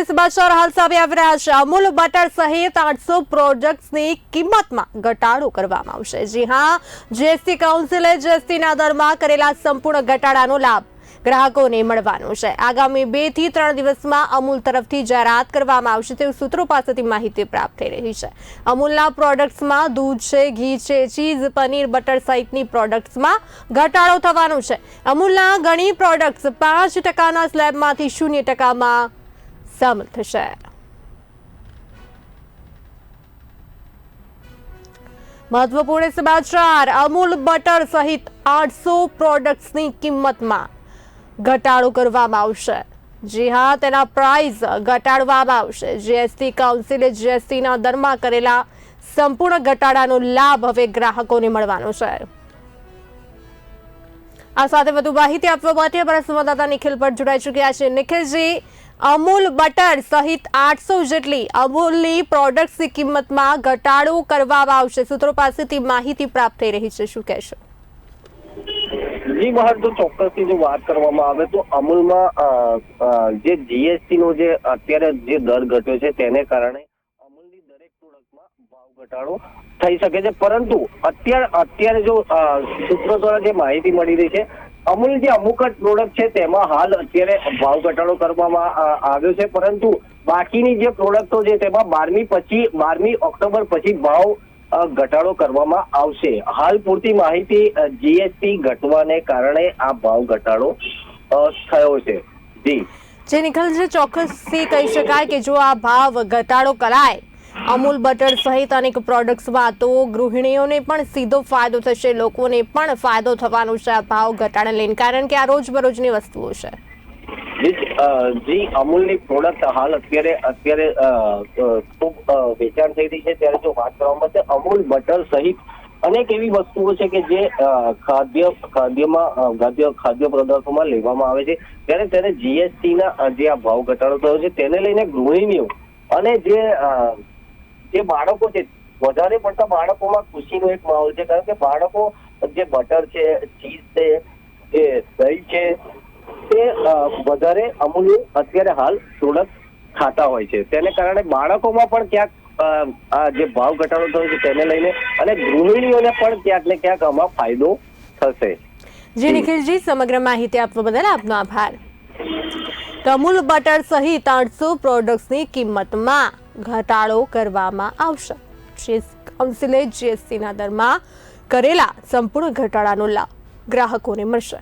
સમાચાર હાલ સામે આવી રહ્યા છે। અમૂલ બટર સહિત 800 પ્રોડક્ટ્સની કિંમતમાં ઘટાડો કરવામાં આવશે। જી હા, જીએસટી કાઉન્સિલે જીએસટીના દરમાં કરેલા સંપૂર્ણ ઘટાડાનો લાભ ગ્રાહકોને મળવાનો છે। આગામી 2 થી 3 દિવસમાં અમૂલ તરફથી જાહેરાત કરવામાં આવશે તેવું સૂત્રો પાસેથી માહિતી પ્રાપ્ત થઈ રહી છે। અમૂલના પ્રોડક્ટ્સમાં દૂધ છે, ઘી છે, ચીઝ, પનીર, બટર સહિતની પ્રોડક્ટ્સમાં ઘટાડો થવાનો છે। અમૂલના ઘણી પ્રોડક્ટ્સ 5%ના સ્લેબમાંથી 0%માં સામેલ થશે। મહત્વપૂર્ણ સમાચાર, અમૂલ બટર સહિત 800 પ્રોડક્ટ્સની કિંમતમાં ઘટાડો કરવામાં આવશે। જી હા, તેના પ્રાઇસ ઘટાડવામાં આવશે। જીએસટી કાઉન્સિલે જીએસટીના દરમાં કરેલા સંપૂર્ણ ઘટાડાનો લાભ હવે ગ્રાહકોને મળવાનો છે। આ સાથે વધુ માહિતી આપવા માટે અમારા સંવાદદાતા નિખિલ ભટ્ટ જોડાઈ ચૂક્યા છે। નિખિલજી, અમૂલ બટર સહિત 800 જેટલી અમૂલની પ્રોડક્ટ્સની કિંમતમાં ઘટાડો કરવામાં આવશે। સૂત્રો પાસેથી માહિતી પ્રાપ્ત થઈ રહી છે, શું કહેશો? જી બહાર તો ચોક્કસથી જો વાત કરવામાં આવે તો અમૂલમાં જે જીએસટી નો જે અત્યારે જે દર ઘટ્યો છે તેને કારણે અમૂલની દરેક પ્રોડક્ટમાં ભાવ ઘટાડો થઈ શકે છે। પરંતુ અત્યારે જો સૂત્રો દ્વારા જે માહિતી મળી રહી છે, અમૂલ જે અમુક જ પ્રોડક્ટ છે તેમાં હાલ અત્યારે ભાવ ઘટાડો કરવામાં આવ્યો છે, પરંતુ બાકીની જે પ્રોડક્ટો છે તેમાં 12મી ઓક્ટોબર પછી ભાવ ઘટાડો કરવામાં આવશે। હાલ પૂરતી માહિતી જીએસટી ઘટવાને કારણે આ ભાવ ઘટાડો થયો છે। જી નિખિલજી, ચોક્કસથી કહી શકાય કે જો આ ભાવ ઘટાડો કરાય અમૂલ બટર સહિત અનેક પ્રોડક્ટ્સમાં તો ગૃહિણીઓને પણ સીધો ફાયદો થશે, લોકોને પણ ફાયદો થવાનો છે આ ભાવ ઘટાડા લઈને, કારણ કે આ રોજબરોજની વસ્તુઓ છે। જી અમૂલની પ્રોડક્ટ હાલ અત્યારે ખૂબ વેચાણ થઈ રહી છે। ત્યારે જો વાત કરવામાં આવે અમૂલ બટર સહિત અનેક એવી વસ્તુઓ છે કે જે ખાદ્ય પદાર્થોમાં લેવામાં આવે છે, ત્યારે તેને જીએસટીના જે આ ભાવ ઘટાડો થયો છે તેને લઈને ગૃહિણીઓ અને જે બાળકો છે, વધારે પડતા બાળકોમાં ખુશીનો એક માહોલ છે, કારણ કે બાળકો જે બટર છે, ચીઝ છે, જે દહીં છે તે વધારે અમૂલનું અત્યારે હાલ પ્રોડક્ટ ખાતા હોય છે। તેને કારણે બાળકોમાં પણ ક્યાંક આ જે ભાવ ઘટાડો થયો છે તેને લઈને અને ગૃહિણીઓને પણ ક્યાંક ને ક્યાંક આમાં ફાયદો થશે। જી નિખિલજી, સમગ્ર માહિતી આપવા બદલ આપનો આભાર। અમૂલ બટર સહિત 800 પ્રોડક્ટ્સની કિંમતમાં ઘટાડો કરવામાં આવશે। કાઉન્સિલે જીએસટીના દરમાં કરેલા સંપૂર્ણ ઘટાડાનો લાભ ગ્રાહકોને મળશે।